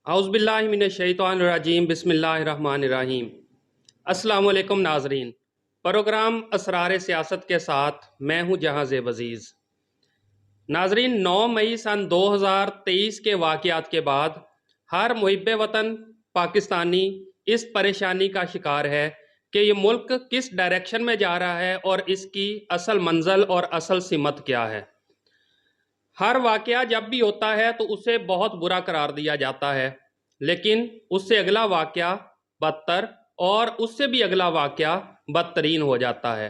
औज़ुबिल्लाहिमिनश्शैतानिर्रजीम बिस्मिल्लाहिर्रहमानिर्रहीम। अस्सलाम वालेकुम नाज़रीन। प्रोग्राम असरार सियासत के साथ मैं हूँ जहाज़ वज़ीज़। नाज़रीन, 9 मई सन 2023 के वाक़यात के बाद हर मुहिब्बे वतन पाकिस्तानी इस परेशानी का शिकार है कि ये मुल्क किस डायरेक्शन में जा रहा है और इसकी असल मंज़िल और असल सिमत क्या है। हर वाक़या जब भी होता है तो उसे बहुत बुरा करार दिया जाता है, लेकिन उससे अगला वाक़या बदतर और उससे भी अगला वाक़या बदतरीन हो जाता है।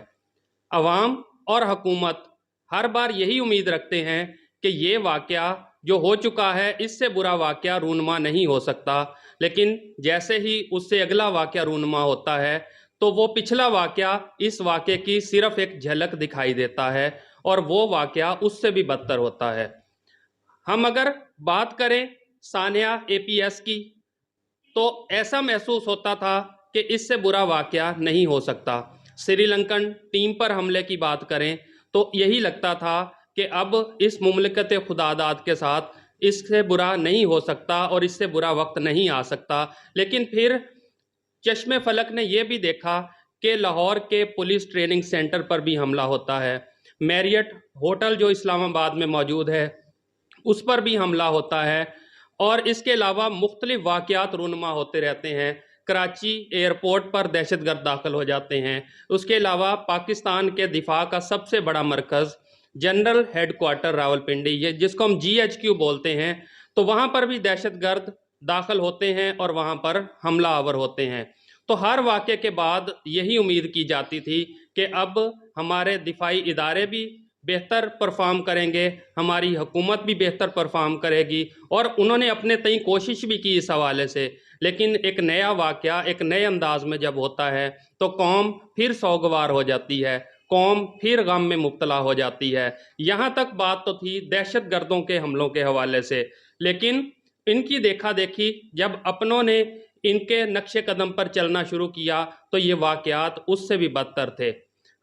अवाम और हुकूमत हर बार यही उम्मीद रखते हैं कि ये वाक़या जो हो चुका है इससे बुरा वाक़या रूनमा नहीं हो सकता, लेकिन जैसे ही उससे अगला वाक़या रूनमा होता है तो वो पिछला वाक़या इस वाक़े की सिर्फ एक झलक दिखाई देता है और वो वाक़या उससे भी बदतर होता है। हम अगर बात करें सानिया एपीएस की, तो ऐसा महसूस होता था कि इससे बुरा वाक़या नहीं हो सकता। श्रीलंकन टीम पर हमले की बात करें तो यही लगता था कि अब इस मुमलिकत खुदादाद के साथ इससे बुरा नहीं हो सकता और इससे बुरा वक्त नहीं आ सकता। लेकिन फिर चश्मे फलक ने यह भी देखा कि लाहौर के पुलिस ट्रेनिंग सेंटर पर भी हमला होता है, मैरियट होटल जो इस्लामाबाद में मौजूद है उस पर भी हमला होता है, और इसके अलावा मुख्तलिफ वाक़यात रूनमा होते रहते हैं। कराची एयरपोर्ट पर दहशतगर्द दाखिल हो जाते हैं। उसके अलावा पाकिस्तान के दिफा का सबसे बड़ा मरकज़ जनरल हेड क्वार्टर रावलपिंडी, ये जिसको हम GHQ बोलते हैं, तो वहाँ पर भी दहशतगर्द दाखिल होते हैं और वहाँ पर हमला आवर होते हैं। तो हर वाक़े के बाद यही उम्मीद की जाती थी कि अब हमारे दिफाई इदारे भी बेहतर परफॉर्म करेंगे, हमारी हुकूमत भी बेहतर परफॉर्म करेगी, और उन्होंने अपने तय कोशिश भी की इस हवाले से। लेकिन एक नया वाक़या एक नए अंदाज में जब होता है तो कौम फिर सौगवार हो जाती है, कौम फिर गम में मुब्तला हो जाती है। यहाँ तक बात तो थी दहशत गर्दों के हमलों के हवाले से, लेकिन इनकी देखा देखी जब अपनों ने इनके नक्शे कदम पर चलना शुरू किया तो ये वाक़यात उससे भी बदतर थे।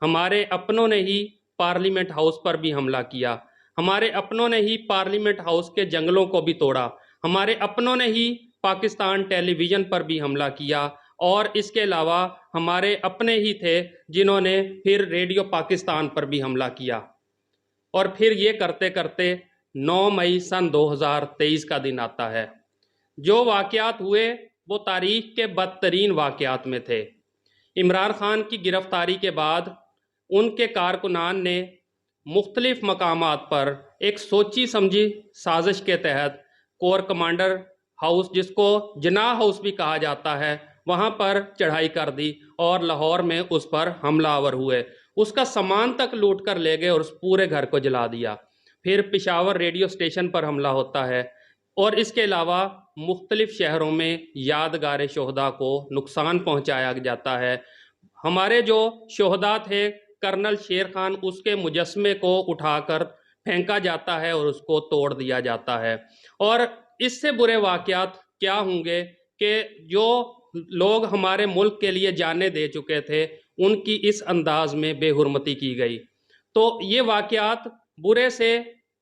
हमारे अपनों ने ही पार्लियामेंट हाउस पर भी हमला किया, हमारे अपनों ने ही पार्लियामेंट हाउस के जंगलों को भी तोड़ा, हमारे अपनों ने ही पाकिस्तान टेलीविज़न पर भी हमला किया, और इसके अलावा हमारे अपने ही थे जिन्होंने फिर रेडियो पाकिस्तान पर भी हमला किया। और फिर ये करते करते 9 मई सन 2023 का दिन आता है। जो वाक़यात हुए वो तारीख़ के बदतरीन वाक़यात में थे। इमरान खान की गिरफ़्तारी के बाद उनके कारकुनान ने मुख्तलिफ़ मकामात पर एक सोची समझी साजिश के तहत कोर कमांडर हाउस, जिसको जनाह हाउस भी कहा जाता है, वहाँ पर चढ़ाई कर दी और लाहौर में उस पर हमलावर हुए, उसका सामान तक लूट कर ले गए और उस पूरे घर को जला दिया। फिर पेशावर रेडियो स्टेशन पर हमला होता है, और इसके अलावा मुख्तलिफ़ शहरों में यादगार शोहदा को नुकसान पहुँचाया जाता है। हमारे जो शोहदा थे कर्नल शेर खान, उसके मुजस्मे को उठाकर फेंका जाता है और उसको तोड़ दिया जाता है। और इससे बुरे वाक़यात क्या होंगे कि जो लोग हमारे मुल्क के लिए जानें दे चुके थे उनकी इस अंदाज में बेहुरमती की गई। तो ये वाक़यात बुरे से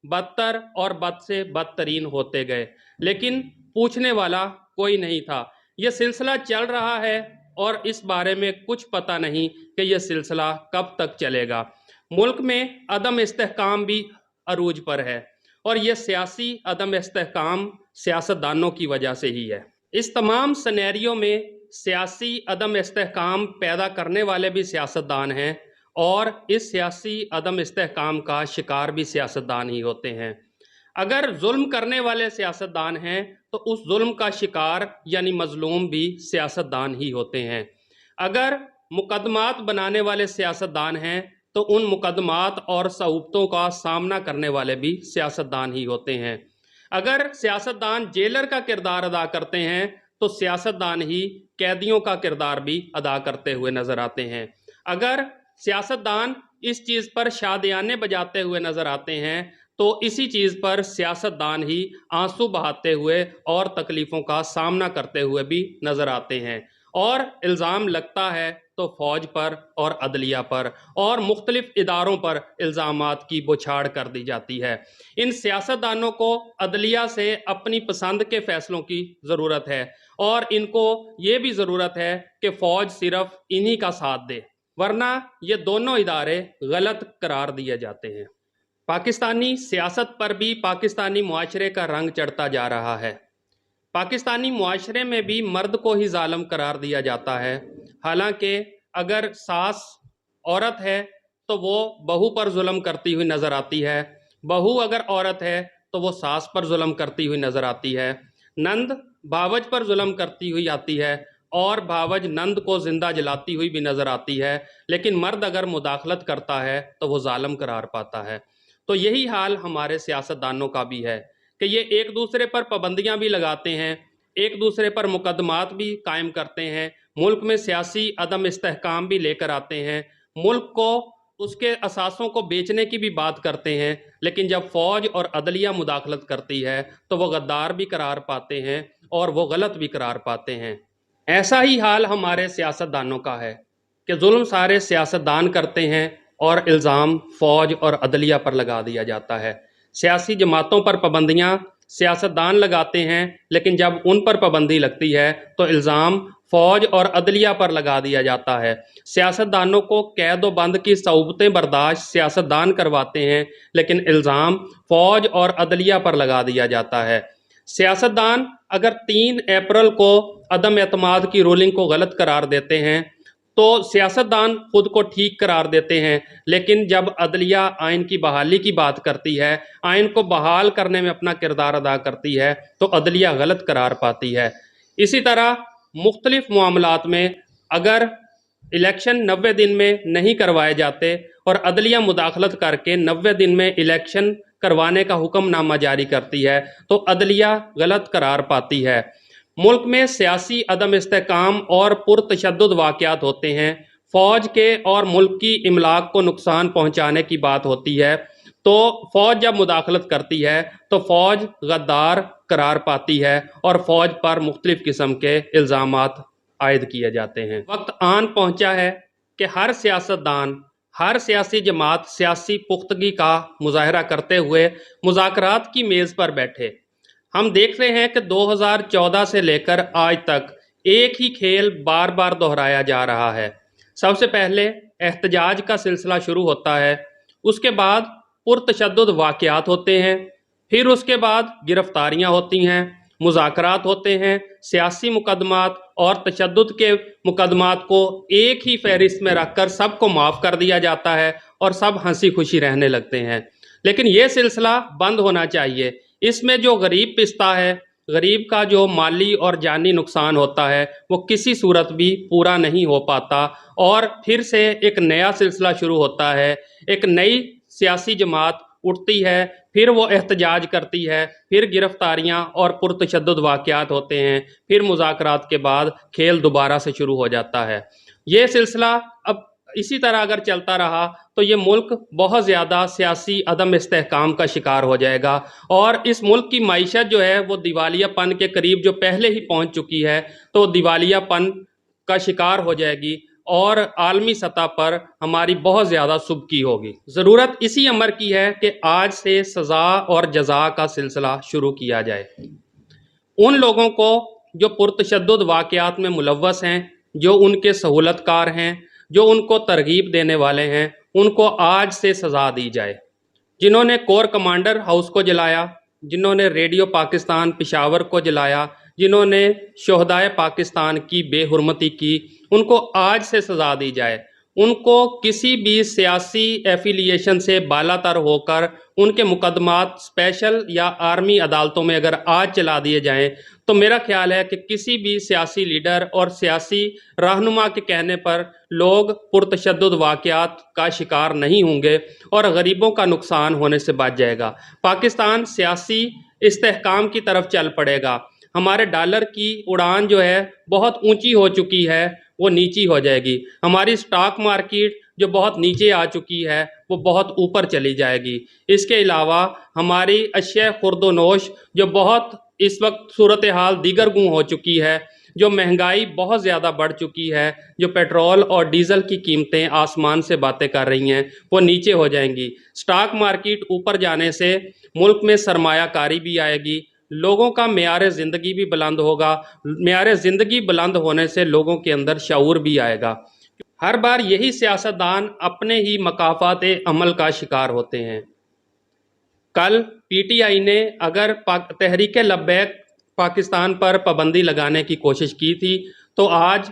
बदतर और बद से बदतरीन होते गए, लेकिन पूछने वाला कोई नहीं था। ये सिलसिला चल रहा है और इस बारे में कुछ पता नहीं कि यह सिलसिला कब तक चलेगा। मुल्क में अदम इस्तेहकाम भी अरूज पर है, और यह सियासी अदम इस्तेहकाम सियासतदानों की वजह से ही है। इस तमाम सिनेरियो में सियासी अदम इस्तेहकाम पैदा करने वाले भी सियासतदान हैं, और इस सियासी अदम इस्तेहकाम का शिकार भी सियासतदान ही होते हैं। अगर जुल्म करने वाले सियासतदान हैं तो उस जुल्म का शिकार यानी मजलूम भी सियासतदान ही होते हैं। अगर मुकदमात बनाने वाले सियासतदान हैं तो उन मुकदमात और सऊबतों का सामना करने वाले भी सियासतदान ही होते हैं। अगर सियासतदान जेलर का किरदार अदा करते हैं तो सियासतदान ही कैदियों का किरदार भी अदा करते हुए नजर आते हैं। अगर सियासतदान इस चीज़ पर शादियाने बजाते हुए नजर आते हैं तो इसी चीज़ पर सियासतदान ही आंसू बहाते हुए और तकलीफ़ों का सामना करते हुए भी नज़र आते हैं। और इल्ज़ाम लगता है تو फौज पर और अदलिया पर और मुख्तलिफ इदारों पर इल्ज़ामात की बौछार कर दी जाती है। इन सियासतदानों को अदलिया से अपनी पसंद के फैसलों की ज़रूरत है और इनको ये भी ज़रूरत है कि फ़ौज सिर्फ इन्हीं का साथ दे, वरना ये दोनों इदारे गलत करार दिए जाते हैं। पाकिस्तानी सियासत पर भी पाकिस्तानी मुआशरे का रंग चढ़ता जा रहा है। पाकिस्तानी मुआशरे में भी मर्द को ही जालिम करार दिया जाता है। हालांकि अगर सास औरत है तो वो बहू पर जुल्म करती हुई नज़र आती है, बहू अगर औरत है तो वो सास पर जुल्म करती हुई नज़र आती है, नंद भावज पर जुल्म करती हुई आती है और भावज नंद को जिंदा जलाती हुई भी नज़र आती है। लेकिन मर्द अगर मुदाखलत करता है तो वो जालिम करार पाता है। तो यही हाल हमारे सियासतदानों का भी है कि ये एक दूसरे पर पाबंदियां भी लगाते हैं, एक दूसरे पर मुकदमात भी कायम करते हैं, मुल्क में सियासी अदम इस्तेहकाम भी लेकर आते हैं, मुल्क को उसके असासों को बेचने की भी बात करते हैं। लेकिन जब फ़ौज और अदलिया मुदाखलत करती है तो वो गद्दार भी करार पाते हैं और वो गलत भी करार पाते हैं। ऐसा ही हाल हमारे सियासतदानों का है कि जुल्म सारे सियासतदान करते हैं और इल्ज़ाम फ़ौज और अदलिया पर लगा दिया जाता है। सियासी जमातों पर पाबंदियां सियासतदान लगाते हैं, लेकिन जब उन पर पाबंदी लगती है तो इल्ज़ाम फ़ौज और अदलिया पर लगा दिया जाता है। सियासतदानों को कैद व बंद की सऊबतें बर्दाश्त सियासतदान करवाते हैं, लेकिन इल्ज़ाम फ़ौज और अदलिया पर लगा दिया जाता है। सियासतदान अगर 3 अप्रैल को अदम एतमाद की रूलिंग को गलत करार देते हैं तो सियासतदान खुद को ठीक करार देते हैं, लेकिन जब अदलिया आइन की बहाली की बात करती है, आइन को बहाल करने में अपना किरदार अदा करती है, तो अदलिया गलत करार पाती है। इसी तरह मुख्तलिफ मामलात में अगर इलेक्शन 90 दिन में नहीं करवाए जाते और अदलिया मुदाखलत करके 90 दिन में इलेक्शन करवाने का हुक्मनामा जारी करती है तो अदलिया गलत करार पाती है। मुल्क में सियासी अदम इस्तेहकाम और पुरतशद्दुद वाक़यात होते हैं, फ़ौज के और मुल्क की इमलाक को नुकसान पहुँचाने की बात होती है, तो फ़ौज जब मुदाखलत करती है तो फ़ौज गद्दार करार पाती है और फ़ौज पर मुख्तलिफ़ किस्म के इल्ज़ामात आयद किए जाते हैं। वक्त आन पहुँचा है कि हर सियासतदान, हर सियासी जमात सियासी पुख्तगी का मुजाहरा करते हुए मुज़ाकरात की मेज़ पर बैठे। हम देख रहे हैं कि 2014 से लेकर आज तक एक ही खेल बार बार दोहराया जा रहा है। सबसे पहले एहतजाज का सिलसिला शुरू होता है, उसके बाद पुरतशद्दुद वाक़यात होते हैं, फिर उसके बाद गिरफ्तारियां होती हैं, मुज़ाकरात होते हैं, सियासी मुकदमात और तशद्दुद के मुकदमात को एक ही फहरिस्त में रखकर सबको माफ़ कर दिया जाता है और सब हंसी खुशी रहने लगते हैं। लेकिन ये सिलसिला बंद होना चाहिए। इसमें जो गरीब पिसता है, गरीब का जो माली और जानी नुकसान होता है, वो किसी सूरत भी पूरा नहीं हो पाता और फिर से एक नया सिलसिला शुरू होता है। एक नई सियासी जमात उठती है, फिर वो एहतजाज करती है, फिर गिरफ्तारियां और पुरतशद्दुद वाक़यात होते हैं, फिर मुज़ाकरात के बाद खेल दोबारा से शुरू हो जाता है। ये सिलसिला अब इसी तरह अगर चलता रहा तो ये मुल्क बहुत ज़्यादा सियासी अदम इस्तेहकाम का शिकार हो जाएगा और इस मुल्क की मईशत जो है वो दिवालियापन के करीब जो पहले ही पहुंच चुकी है, तो दिवालियापन का शिकार हो जाएगी और आलमी सतह पर हमारी बहुत ज़्यादा सुबकी होगी। ज़रूरत इसी अमर की है कि आज से सज़ा और जज़ा का सिलसिला शुरू किया जाए। उन लोगों को जो पुरतशद्दुद वाक़यात में मुलव्वस हैं, जो उनके सहूलतकार हैं, जो उनको तरगीब देने वाले हैं, उनको आज से सज़ा दी जाए। जिन्होंने कोर कमांडर हाउस को जलाया, जिन्होंने रेडियो पाकिस्तान पेशावर को जलाया, जिन्होंने शोहदाए पाकिस्तान की बेहुरमती की, उनको आज से सज़ा दी जाए। उनको किसी भी सियासी एफिलिएशन से बालातर होकर उनके मुकदमात स्पेशल या आर्मी अदालतों में अगर आज चला दिए जाएं तो मेरा ख्याल है कि किसी भी सियासी लीडर और सियासी रहनुमा के कहने पर लोग पुरतशद्दुद वाक़यात का शिकार नहीं होंगे और गरीबों का नुकसान होने से बच जाएगा। पाकिस्तान सियासी इस्तेहकाम की तरफ चल पड़ेगा। हमारे डॉलर की उड़ान जो है बहुत ऊंची हो चुकी है, वो नीची हो जाएगी। हमारी स्टॉक मार्केट जो बहुत नीचे आ चुकी है वो बहुत ऊपर चली जाएगी। इसके अलावा हमारी अशिया खुर्दोनोश जो बहुत इस वक्त सूरत हाल दीगर गुम हो चुकी है, جو महंगाई बहुत ज़्यादा बढ़ चुकी है, जो पेट्रोल और डीजल की कीमतें आसमान से बातें कर रही हैं, वो नीचे हो जाएंगी। स्टॉक मार्केट ऊपर जाने से मुल्क में सरमायाकारी भी आएगी, लोगों का मेयार ज़िंदगी भी बुलंद होगा। मेयार ज़िंदगी बुलंद होने से लोगों के अंदर शऊर भी आएगा। हर बार यही सियासतदान अपने ही मकाफात अमल का शिकार होते हैं। कल पीटीआई ने अगर तहरीक लब्बैक पाकिस्तान पर पाबंदी लगाने की कोशिश की थी, तो आज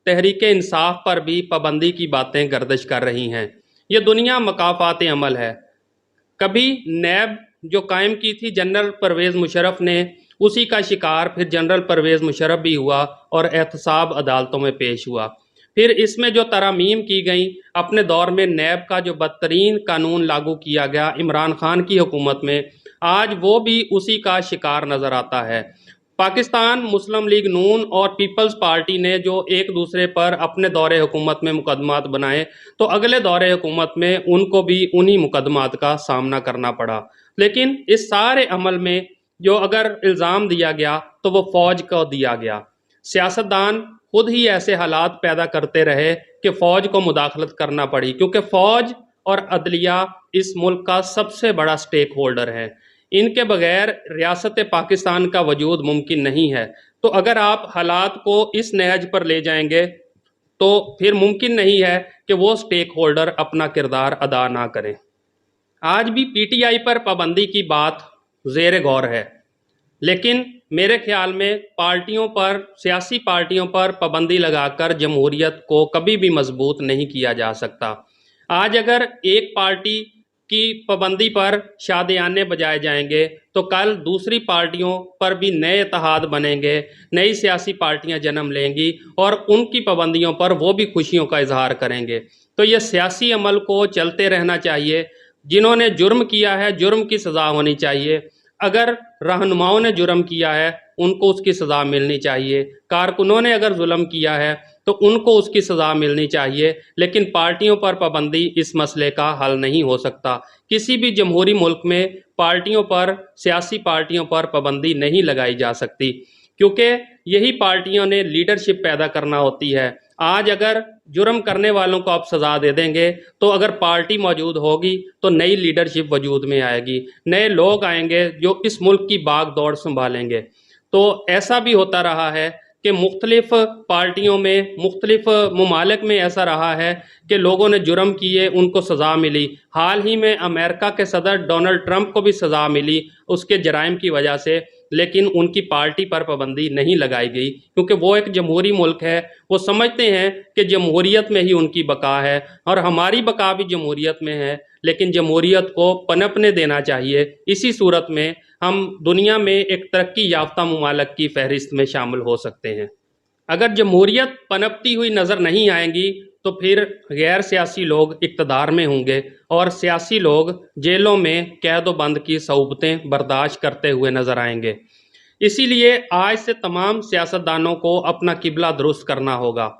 तहरीक इंसाफ पर भी पाबंदी की बातें गर्दिश कर रही हैं। ये दुनिया मकाफात अमल है। कभी नैब जो कायम की थी जनरल परवेज़ मुशर्रफ ने, उसी का शिकार फिर जनरल परवेज़ मुशर्रफ भी हुआ और एहतसाब अदालतों में पेश हुआ। फिर इसमें जो तरामीम की गई, अपने दौर में नैब का जो बदतरीन कानून लागू किया गया इमरान खान की हुकूमत में, आज वो भी उसी का शिकार नज़र आता है। पाकिस्तान मुस्लिम लीग नून और पीपल्स पार्टी ने जो एक दूसरे पर अपने दौरे हुकूमत में मुकदमात बनाए, तो अगले दौरे हुकूमत में उनको भी उन्हीं मुकदमात का सामना करना पड़ा। लेकिन इस सारे अमल में जो अगर इल्ज़ाम दिया गया तो वो फ़ौज को दिया गया। सियासतदान खुद ही ऐसे हालात पैदा करते रहे कि फ़ौज को मुदाखलत करना पड़ी, क्योंकि फ़ौज और अदलिया इस मुल्क का सबसे बड़ा स्टेक होल्डर है। इनके बगैर रियासत पाकिस्तान का वजूद मुमकिन नहीं है। तो अगर आप हालात को इस नहज पर ले जाएंगे तो फिर मुमकिन नहीं है कि वो स्टेक होल्डर अपना किरदार अदा ना करें। आज भी पीटीआई पर पाबंदी की बात ज़ेर गौर है, लेकिन मेरे ख्याल में पार्टियों पर, सियासी पार्टियों पर पाबंदी लगाकर जमहूरियत को कभी भी मजबूत नहीं किया जा सकता। आज अगर एक पार्टी की पाबंदी पर शादियाने बजाए जाएंगे, तो कल दूसरी पार्टियों पर भी नए इत्तेहाद बनेंगे, नई सियासी पार्टियां जन्म लेंगी और उनकी पाबंदियों पर वो भी खुशियों का इजहार करेंगे। तो ये सियासी अमल को चलते रहना चाहिए। जिन्होंने जुर्म किया है, जुर्म की सज़ा होनी चाहिए। अगर रहनुमाओं ने जुर्म किया है, उनको उसकी सज़ा मिलनी चाहिए। कारकुनों ने अगर जुल्म किया है तो उनको उसकी सज़ा मिलनी चाहिए। लेकिन पार्टियों पर पाबंदी इस मसले का हल नहीं हो सकता। किसी भी जमहूरी मुल्क में पार्टियों पर, सियासी पार्टियों पर पाबंदी नहीं लगाई जा सकती, क्योंकि यही पार्टियों ने लीडरशिप पैदा करना होती है। आज अगर जुर्म करने वालों को आप सज़ा दे देंगे, तो अगर पार्टी मौजूद होगी तो नई लीडरशिप वजूद में आएगी, नए लोग आएंगे जो इस मुल्क की बाग दौड़ संभालेंगे। तो ऐसा भी होता रहा है कि मुख्तलिफ पार्टियों में, मुख्तलिफ ममालिक में ऐसा रहा है कि लोगों ने जुर्म किए, उनको सज़ा मिली। हाल ही में अमेरिका के सदर डोनाल्ड ट्रंप को भी सज़ा मिली उसके जराइम की वजह से, लेकिन उनकी पार्टी पर पाबंदी नहीं लगाई गई, क्योंकि वो एक जमहूरी मुल्क है। वो समझते हैं कि जमहूरियत में ही उनकी बका है और हमारी बका भी जमहूरियत में है, लेकिन जमहूरियत को पनपने देना चाहिए। इसी सूरत में हम दुनिया में एक तरक्की याफ्ता ममालिक की फहरिस्त में शामिल हो सकते हैं। अगर जमहूरियत पनपती हुई नज़र नहीं आएंगी तो फिर गैर सियासी लोग इक़्तिदार में होंगे और सियासी लोग जेलों में कैद व बंद की सऊबतें बर्दाश्त करते हुए नज़र आएंगे। इसीलिए आज से तमाम सियासतदानों को अपना किबला दुरुस्त करना होगा।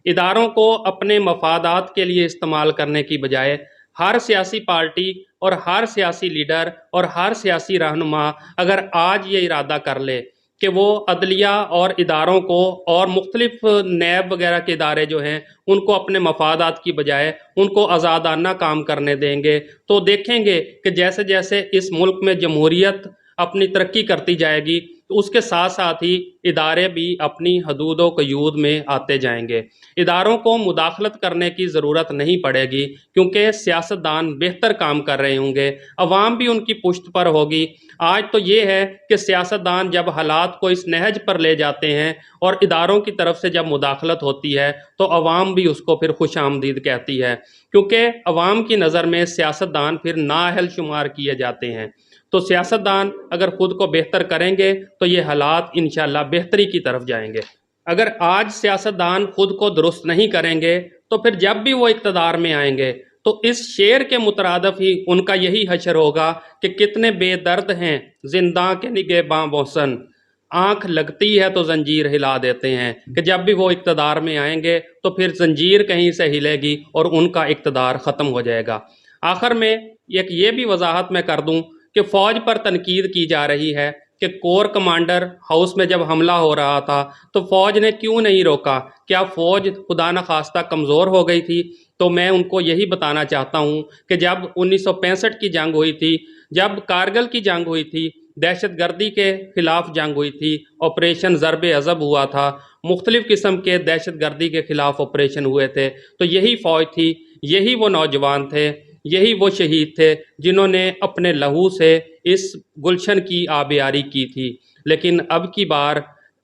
इदारों को अपने मफादात के लिए इस्तेमाल करने की बजाय हर सियासी पार्टी और हर सियासी लीडर और हर सियासी रहनुमा अगर आज ये इरादा कर ले कि वो अदलिया और इदारों को और मुख्तलिफ नैब वगैरह के इदारे जो हैं उनको अपने मफादात की बजाय उनको आज़ादाना काम करने देंगे, तो देखेंगे कि जैसे जैसे इस मुल्क में जमहूरियत अपनी तरक्की करती जाएगी, तो उसके साथ साथ ही इदारे भी अपनी हदूद व क़यूद में आते जाएंगे। इदारों को मुदाखलत करने की ज़रूरत नहीं पड़ेगी, क्योंकि सियासतदान बेहतर काम कर रहे होंगे, अवाम भी उनकी पुश्त पर होगी। आज तो ये है कि सियासतदान जब हालात को इस नहज पर ले जाते हैं और इदारों की तरफ से जब मुदाखलत होती है, तो अवाम भी उसको फिर खुश आमदीद कहती है, क्योंकि अवाम की नज़र में सियासतदान फिर नाअहल शुमार किए जाते हैं। तो सियासतदान अगर ख़ुद को बेहतर करेंगे तो ये हालात इंशाअल्लाह बेहतरी की तरफ जाएंगे। अगर आज सियासतदान खुद को दुरुस्त नहीं करेंगे तो फिर जब भी वो इक़्तिदार में आएंगे तो इस शेर के मुतरादफ ही उनका यही हशर होगा कि कितने बेदर्द हैं जिंदा के निगहबां मोहसन, आँख लगती है तो जंजीर हिला देते हैं। कि जब भी वो इक़्तिदार में आएंगे तो फिर जंजीर कहीं से हिलेगी और उनका इक़्तिदार ख़त्म हो जाएगा। आखिर में एक ये भी वजाहत मैं कर दूं कि फ़ौज पर तनकीद की जा रही है کہ کور کمانڈر ہاؤس میں جب حملہ ہو رہا تھا تو فوج نے کیوں نہیں روکا؟ کیا فوج خدا نخواستہ کمزور ہو گئی تھی؟ تو میں ان کو یہی بتانا چاہتا ہوں کہ جب 1965 کی جنگ ہوئی تھی، جب کارگل کی جنگ ہوئی تھی، دہشت گردی کے خلاف جنگ ہوئی تھی، آپریشن ضرب عضب ہوا تھا، مختلف قسم کے دہشت گردی کے خلاف آپریشن ہوئے تھے، تو یہی فوج تھی، یہی وہ نوجوان تھے، یہی وہ شہید تھے جنہوں نے اپنے لہو سے اس گلشن کی آبیاری کی تھی۔ لیکن اب کی بار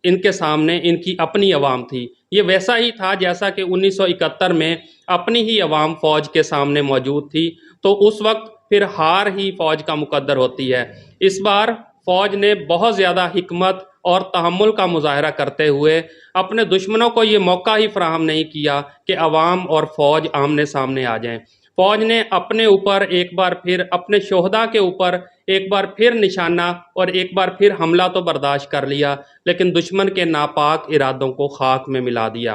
ان کے سامنے ان کی اپنی عوام تھی۔ یہ ویسا ہی تھا جیسا کہ 1971 میں اپنی ہی عوام فوج کے سامنے موجود تھی، تو اس وقت پھر ہار ہی فوج کا مقدر ہوتی ہے۔ اس بار فوج نے بہت زیادہ حکمت اور تحمل کا مظاہرہ کرتے ہوئے اپنے دشمنوں کو یہ موقع ہی فراہم نہیں کیا کہ عوام اور فوج آمنے سامنے آ جائیں۔ فوج نے اپنے اوپر ایک بار پھر، اپنے شہداء کے اوپر ایک بار پھر نشانہ اور ایک بار پھر حملہ تو برداشت کر لیا، لیکن دشمن کے ناپاک ارادوں کو خاک میں ملا دیا،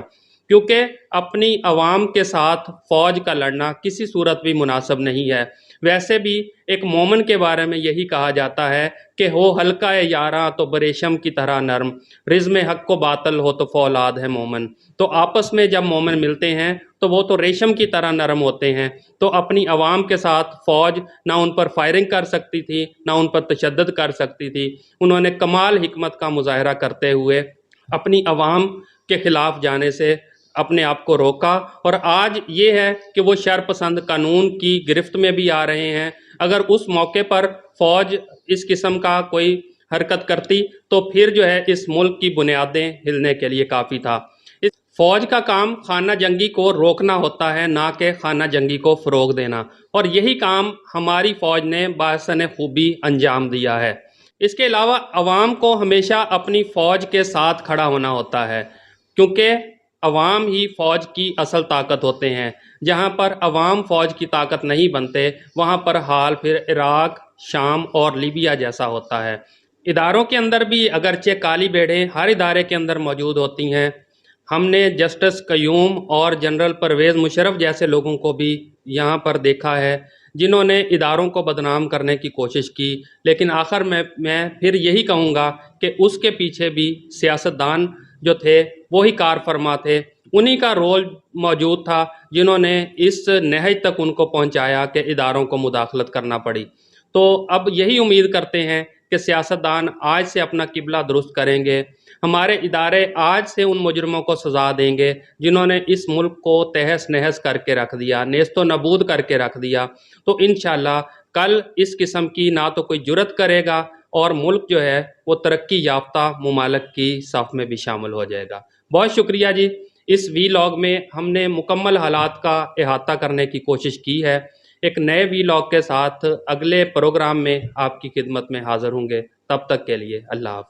کیونکہ اپنی عوام کے ساتھ فوج کا لڑنا کسی صورت بھی مناسب نہیں ہے۔ ویسے بھی ایک مومن کے بارے میں یہی کہا جاتا ہے کہ ہو ہلکا یاراں تو بریشم کی طرح نرم، رزم حق و باطل ہو تو فولاد ہے مومن۔ تو آپس میں جب مومن ملتے ہیں تو وہ تو ریشم کی طرح نرم ہوتے ہیں۔ تو اپنی عوام کے ساتھ فوج نہ ان پر فائرنگ کر سکتی تھی، نہ ان پر تشدد کر سکتی تھی۔ انہوں نے کمال حکمت کا مظاہرہ کرتے ہوئے اپنی عوام کے خلاف جانے سے اپنے آپ کو روکا، اور آج یہ ہے کہ وہ شر پسند قانون کی گرفت میں بھی آ رہے ہیں۔ اگر اس موقع پر فوج اس قسم کا کوئی حرکت کرتی تو پھر جو ہے اس ملک کی بنیادیں ہلنے کے لیے کافی تھا۔ اس فوج کا کام خانہ جنگی کو روکنا ہوتا ہے، نہ کہ خانہ جنگی کو فروغ دینا، اور یہی کام ہماری فوج نے بحسن خوبی انجام دیا ہے۔ اس کے علاوہ عوام کو ہمیشہ اپنی فوج کے ساتھ کھڑا ہونا ہوتا ہے، کیونکہ عوام ہی فوج کی اصل طاقت ہوتے ہیں۔ جہاں پر عوام فوج کی طاقت نہیں بنتے، وہاں پر حال پھر عراق، شام اور لیبیا جیسا ہوتا ہے۔ اداروں کے اندر بھی اگرچہ کالی بھیڑیں ہر ادارے کے اندر موجود ہوتی ہیں۔ ہم نے جسٹس قیوم اور جنرل پرویز مشرف جیسے لوگوں کو بھی یہاں پر دیکھا ہے، جنہوں نے اداروں کو بدنام کرنے کی کوشش کی، لیکن آخر میں پھر یہی کہوں گا کہ اس کے پیچھے بھی سیاستدان جو تھے وہی کار فرما تھے، انہی کا رول موجود تھا جنہوں نے اس نہج تک ان کو پہنچایا کہ اداروں کو مداخلت کرنا پڑی۔ تو اب یہی امید کرتے ہیں کہ سیاستدان آج سے اپنا قبلہ درست کریں گے، ہمارے ادارے آج سے ان مجرموں کو سزا دیں گے جنہوں نے اس ملک کو تہس نہس کر کے رکھ دیا، نیست و نابود کر کے رکھ دیا۔ تو انشاءاللہ کل اس قسم کی نہ تو کوئی جرت کرے گا، اور ملک جو ہے وہ ترقی یافتہ ممالک کی صف میں بھی شامل ہو جائے گا۔ بہت شکریہ جی۔ اس وی لاگ میں ہم نے مکمل حالات کا احاطہ کرنے کی کوشش کی ہے۔ ایک نئے وی لاگ کے ساتھ اگلے پروگرام میں آپ کی خدمت میں حاضر ہوں گے۔ تب تک کے لیے اللہ حافظ۔